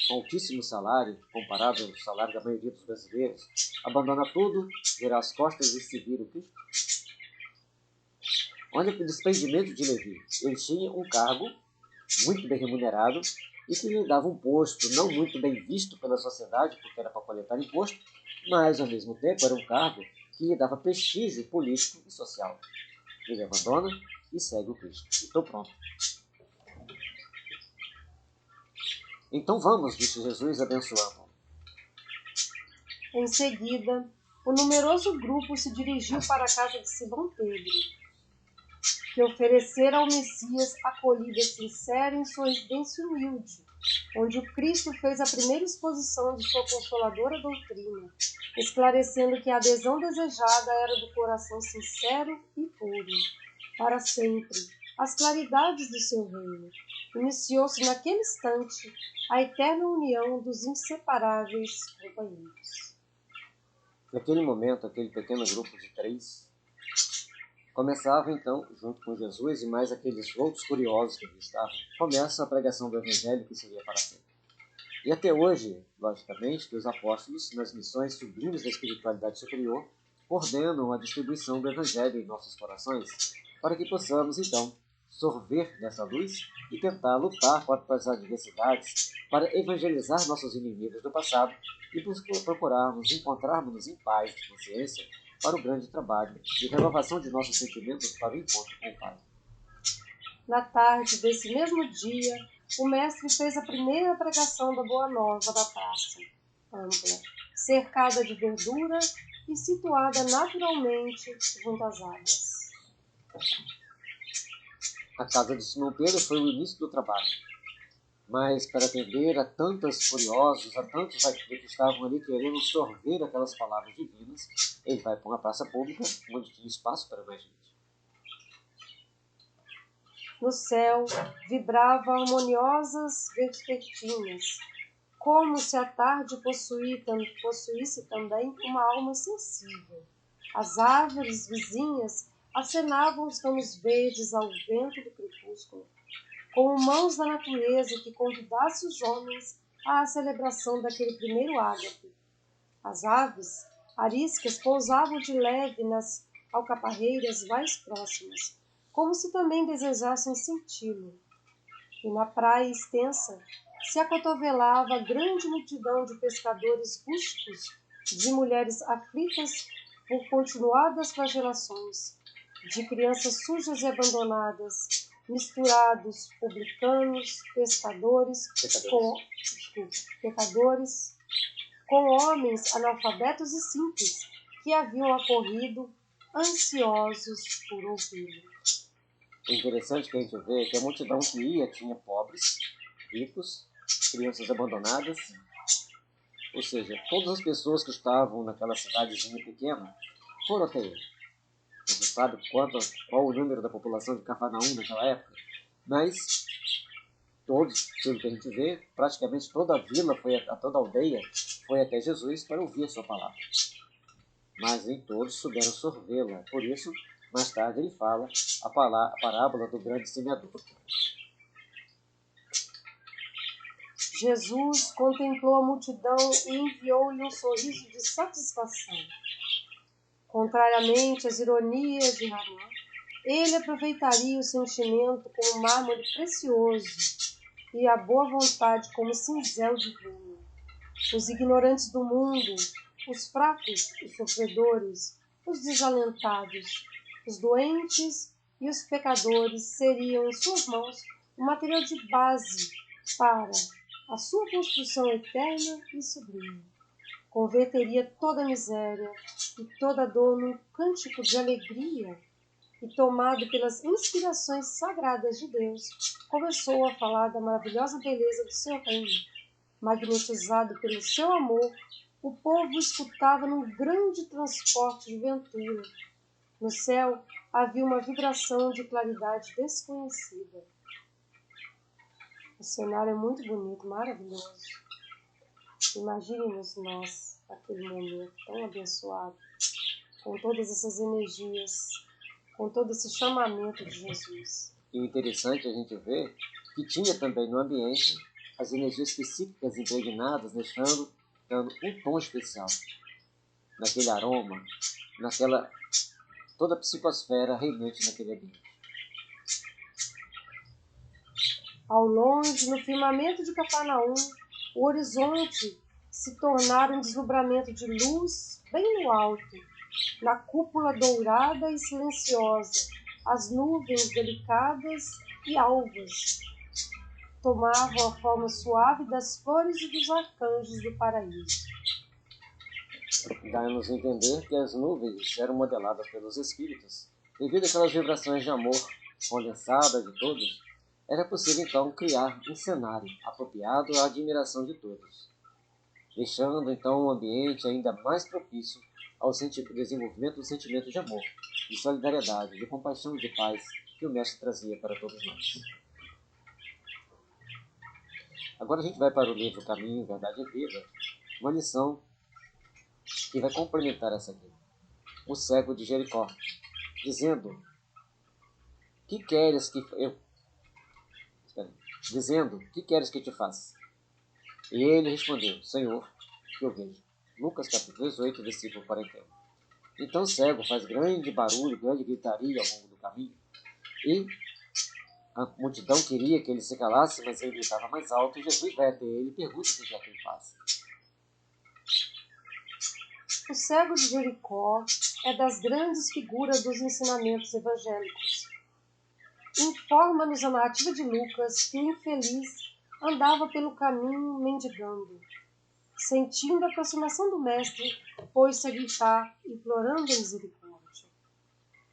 com altíssimo salário, comparado ao salário da maioria dos brasileiros, abandonar tudo, virar as costas e seguir o Cristo? Olha para o desprendimento de Levi. Ele tinha um cargo muito bem remunerado e que lhe dava um posto não muito bem visto pela sociedade, porque era para coletar imposto, mas ao mesmo tempo era um cargo que lhe dava prestígio político e social. Ele abandona e segue o Cristo. Estou pronto. Então vamos, disse Jesus, abençoando. Em seguida, o numeroso grupo se dirigiu para a casa de Simão Pedro, que oferecera ao Messias acolhida sincera em sua residência humilde, onde o Cristo fez a primeira exposição de sua consoladora doutrina, esclarecendo que a adesão desejada era do coração sincero e puro, para sempre, às claridades do seu reino. Iniciou-se naquele instante a eterna união dos inseparáveis companheiros. Naquele momento, aquele pequeno grupo de 3 começava então, junto com Jesus e mais aqueles outros curiosos que ali estavam, começa a pregação do Evangelho que seria para sempre. E até hoje, logicamente, que os apóstolos, nas missões sublimes da espiritualidade superior, ordenam a distribuição do Evangelho em nossos corações, para que possamos, então, sorver dessa luz e tentar lutar contra as adversidades para evangelizar nossos inimigos do passado e procurarmos encontrarmos em paz de consciência para o grande trabalho de renovação de nossos sentimentos para o encontro com o Pai. Na tarde desse mesmo dia, o mestre fez a primeira pregação da Boa Nova da praça, ampla, cercada de verdura e situada naturalmente junto às águas. A casa de Simão Pedro foi o início do trabalho, mas para atender a tantos curiosos, a tantos que estavam ali querendo sorver aquelas palavras divinas, ele vai para uma praça pública onde tinha espaço para mais gente. No céu vibravam harmoniosas vespertinas, como se a tarde possuísse também uma alma sensível. As árvores vizinhas acenavam os ramos verdes ao vento do crepúsculo, como mãos da natureza que convidasse os homens à celebração daquele primeiro ágape. As aves ariscas pousavam de leve nas alcaparreiras mais próximas, como se também desejassem senti-lo. E na praia extensa se acotovelava grande multidão de pescadores rústicos, de mulheres aflitas por continuadas flagelações, de crianças sujas e abandonadas, misturados publicanos, pecadores, com homens analfabetos e simples que haviam acorrido, ansiosos por ouvi-lo. O interessante que a gente vê é que a multidão que ia tinha pobres, ricos, crianças abandonadas, ou seja, todas as pessoas que estavam naquela cidadezinha pequena foram até ele. Não se sabe qual o número da população de Cafarnaum naquela época, mas todos, pelo que a gente vê, praticamente toda a vila, toda a aldeia foi até Jesus para ouvir a sua palavra. Mas nem todos souberam sorvê-la. Por isso, mais tarde ele fala a parábola do grande semeador. Jesus contemplou a multidão e enviou-lhe um sorriso de satisfação. Contrariamente às ironias de Ramã, ele aproveitaria o sentimento como mármore precioso e a boa vontade como cinzel divino. Os ignorantes do mundo, os fracos, os sofredores, os desalentados, os doentes e os pecadores seriam em suas mãos o material de base para a sua construção eterna e sublime. Converteria toda a miséria e toda dor num cântico de alegria e, tomado pelas inspirações sagradas de Deus, começou a falar da maravilhosa beleza do seu reino. Magnetizado pelo seu amor, o povo escutava num grande transporte de ventura. No céu havia uma vibração de claridade desconhecida. O cenário é muito bonito, maravilhoso. Imagine-nos nós, naquele momento tão abençoado, com todas essas energias, com todo esse chamamento de Jesus. E o interessante é a gente ver que tinha também no ambiente as energias psíquicas impregnadas, dando um tom especial naquele aroma, naquela toda a psicosfera reinante naquele ambiente. Ao longe, no firmamento de Cafarnaum, o horizonte se tornara um deslumbramento de luz bem no alto. Na cúpula dourada e silenciosa, as nuvens delicadas e alvas tomavam a forma suave das flores e dos arcanjos do paraíso. Dá-nos a entender que as nuvens eram modeladas pelos espíritos. Devido àquelas vibrações de amor condensadas de todos, era possível então criar um cenário apropriado à admiração de todos, deixando então um ambiente ainda mais propício ao desenvolvimento do sentimento de amor, de solidariedade, de compaixão e de paz que o Mestre trazia para todos nós. Agora a gente vai para o livro Caminho, Verdade e Vida, uma lição que vai complementar essa aqui. O cego de Jericó, dizendo: que queres que te faça? E ele respondeu: Senhor, que eu vejo. Lucas capítulo 18, versículo 41. Então o cego faz grande barulho, grande gritaria ao longo do caminho, e a multidão queria que ele se calasse, mas ele gritava mais alto, e Jesus vai até ele e pergunta o que quer que ele faça. O cego de Jericó é das grandes figuras dos ensinamentos evangélicos. Informa-nos a narrativa de Lucas que o infeliz andava pelo caminho mendigando. Sentindo a aproximação do mestre, pôs-se a gritar, implorando a misericórdia.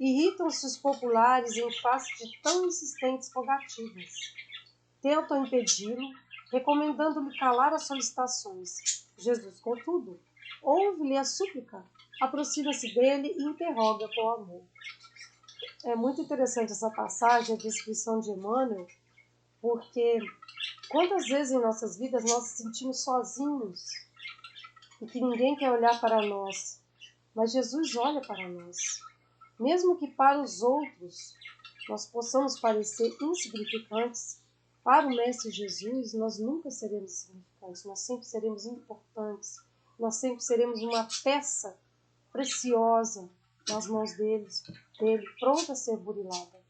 Irritam-se os populares em face de tão insistentes rogativas. Tentam impedi-lo, recomendando-lhe calar as solicitações. Jesus, contudo, ouve-lhe a súplica, aproxima-se dele e interroga com amor. É muito interessante essa passagem, a descrição de Emmanuel, porque quantas vezes em nossas vidas nós nos sentimos sozinhos e que ninguém quer olhar para nós, mas Jesus olha para nós. Mesmo que para os outros nós possamos parecer insignificantes, para o Mestre Jesus nós nunca seremos insignificantes, nós sempre seremos importantes, nós sempre seremos uma peça preciosa nas mãos dele, pronta a ser burilada.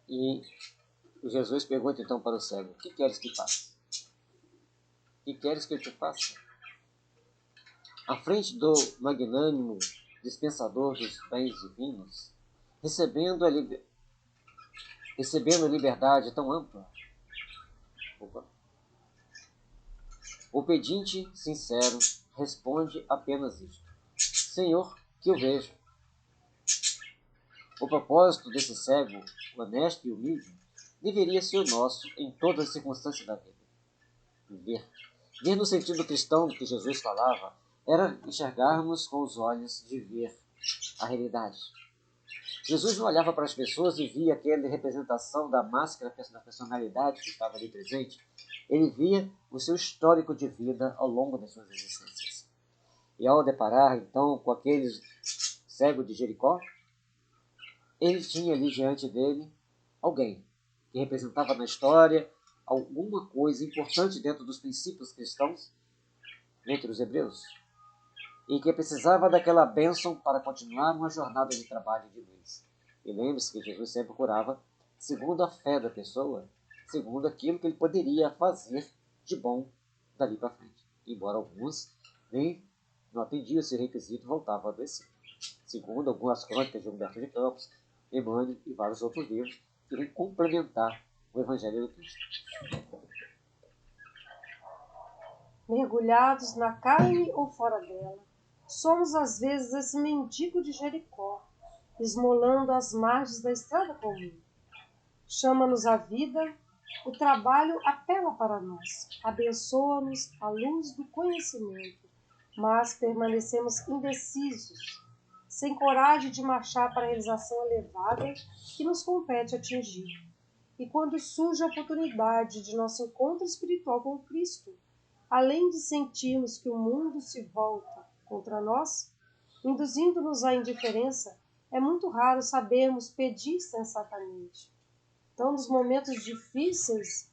E Jesus pergunta então para o cego: o que queres que faça? O que queres que eu te faça? À frente do magnânimo dispensador dos bens divinos, recebendo a liberdade tão ampla, o pedinte sincero responde apenas isto: Senhor, que eu vejo. O propósito desse cego, honesto e humilde, deveria ser o nosso em todas as circunstâncias da vida. Ver no sentido cristão do que Jesus falava era enxergarmos com os olhos de ver a realidade. Jesus não olhava para as pessoas e via aquela representação da máscara da personalidade que estava ali presente. Ele via o seu histórico de vida ao longo das suas existências. E ao deparar, então, com aquele cego de Jericó, ele tinha ali diante dele alguém que representava na história alguma coisa importante dentro dos princípios cristãos, entre os hebreus, e que precisava daquela bênção para continuar uma jornada de trabalho e de luz. E lembre-se que Jesus sempre curava segundo a fé da pessoa, segundo aquilo que ele poderia fazer de bom dali para frente. Embora alguns nem não atendiam esse requisito e voltavam a adoecer. Segundo algumas crônicas de Humberto de Campos, Emmanuel e vários outros livros que vêm complementar o Evangelho do Cristo. Mergulhados na carne ou fora dela, somos às vezes esse mendigo de Jericó, esmolando as margens da estrada comum. Chama-nos a vida, o trabalho apela para nós, abençoa-nos a luz do conhecimento, mas permanecemos indecisos, sem coragem de marchar para a realização elevada que nos compete atingir. E quando surge a oportunidade de nosso encontro espiritual com Cristo, além de sentirmos que o mundo se volta contra nós, induzindo-nos à indiferença, é muito raro sabermos pedir sensatamente. Então, nos momentos difíceis,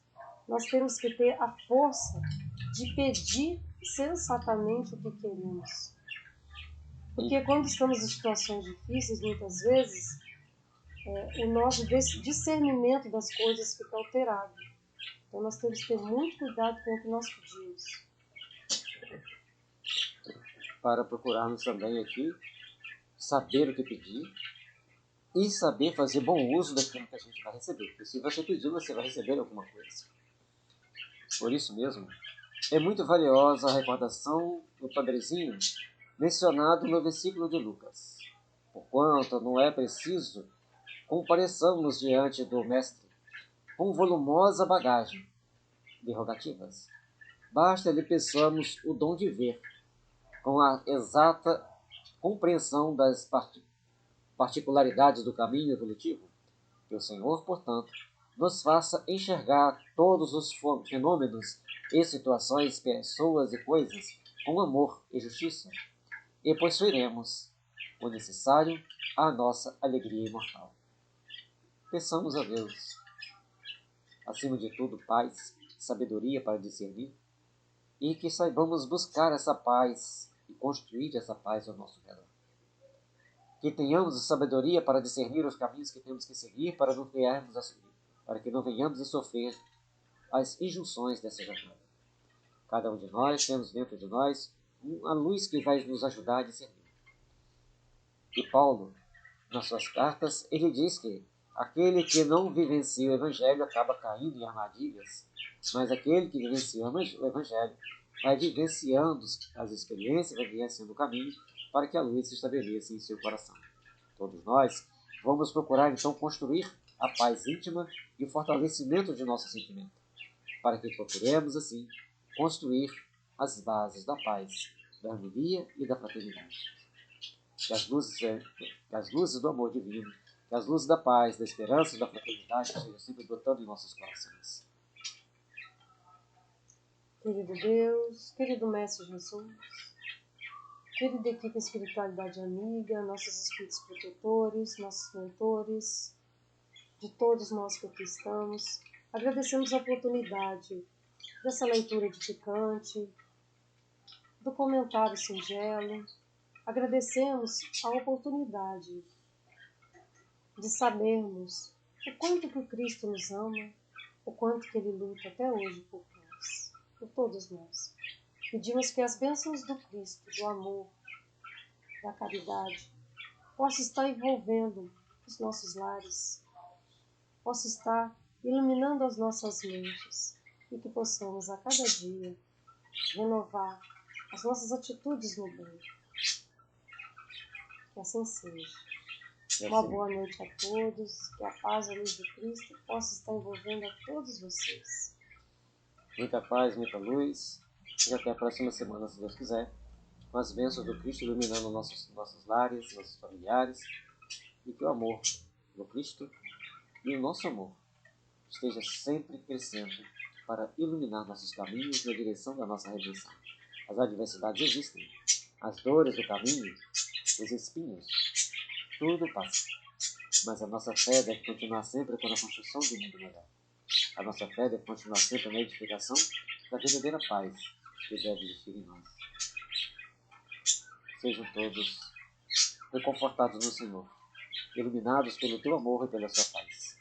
nós temos que ter a força de pedir sensatamente o que queremos. Porque quando estamos em situações difíceis, muitas vezes, o nosso discernimento das coisas fica alterado. Então, nós temos que ter muito cuidado com o que nós pedimos. Para procurarmos também aqui saber o que pedir e saber fazer bom uso daquilo que a gente vai receber. Porque se você pedir, você vai receber alguma coisa. Por isso mesmo, é muito valiosa a recordação do padrezinho mencionado no versículo de Lucas. Porquanto não é preciso compareçamos diante do Mestre com volumosa bagagem de rogativas. Basta-lhe peçamos o dom de ver, com a exata compreensão das particularidades do caminho evolutivo, que o Senhor, portanto, nos faça enxergar todos os fenômenos e situações, pessoas e coisas com amor e justiça, e possuiremos o necessário à nossa alegria imortal. Peçamos a Deus, acima de tudo, paz, sabedoria para discernir, e que saibamos buscar essa paz e construir essa paz ao nosso redor. Que tenhamos a sabedoria para discernir os caminhos que temos que seguir para que não venhamos a sofrer as injunções dessa jornada. Cada um de nós temos dentro de nós uma luz que vai nos ajudar a discernir. E Paulo, nas suas cartas, ele diz que aquele que não vivencia o Evangelho acaba caindo em armadilhas, mas aquele que vivencia o Evangelho vai vivenciando as experiências, vai vivenciando o caminho para que a luz se estabeleça em seu coração. Todos nós vamos procurar então construir a paz íntima e o fortalecimento de nosso sentimento, para que procuremos assim construir as bases da paz, da harmonia e da fraternidade. Que as luzes do amor divino, que as luzes da paz, da esperança e da fraternidade estejam sempre brotando em nossos corações. Querido Deus, querido Mestre Jesus, querida equipe Espiritualidade Amiga, nossos espíritos protetores, nossos mentores, de todos nós que aqui estamos, agradecemos a oportunidade dessa leitura edificante, do comentário singelo. Agradecemos a oportunidade de sabermos o quanto que o Cristo nos ama, o quanto que Ele luta até hoje por nós, por todos nós. Pedimos que as bênçãos do Cristo, do amor, da caridade, possam estar envolvendo os nossos lares, possam estar iluminando as nossas mentes e que possamos a cada dia renovar as nossas atitudes no bem. Que assim seja. Uma boa noite a todos, que a paz e a luz de Cristo possa estar envolvendo a todos vocês. Muita paz, muita luz, e até a próxima semana, se Deus quiser, com as bênçãos do Cristo iluminando nossos lares, nossos familiares, e que o amor do Cristo e o nosso amor esteja sempre crescendo para iluminar nossos caminhos na direção da nossa redenção. As adversidades existem, as dores do caminho, os espinhos, tudo passa. Mas a nossa fé deve continuar sempre com a construção de um mundo melhor. A nossa fé deve continuar sempre na edificação da verdadeira paz que deve existir em nós. Sejam todos reconfortados no Senhor, iluminados pelo teu amor e pela sua paz.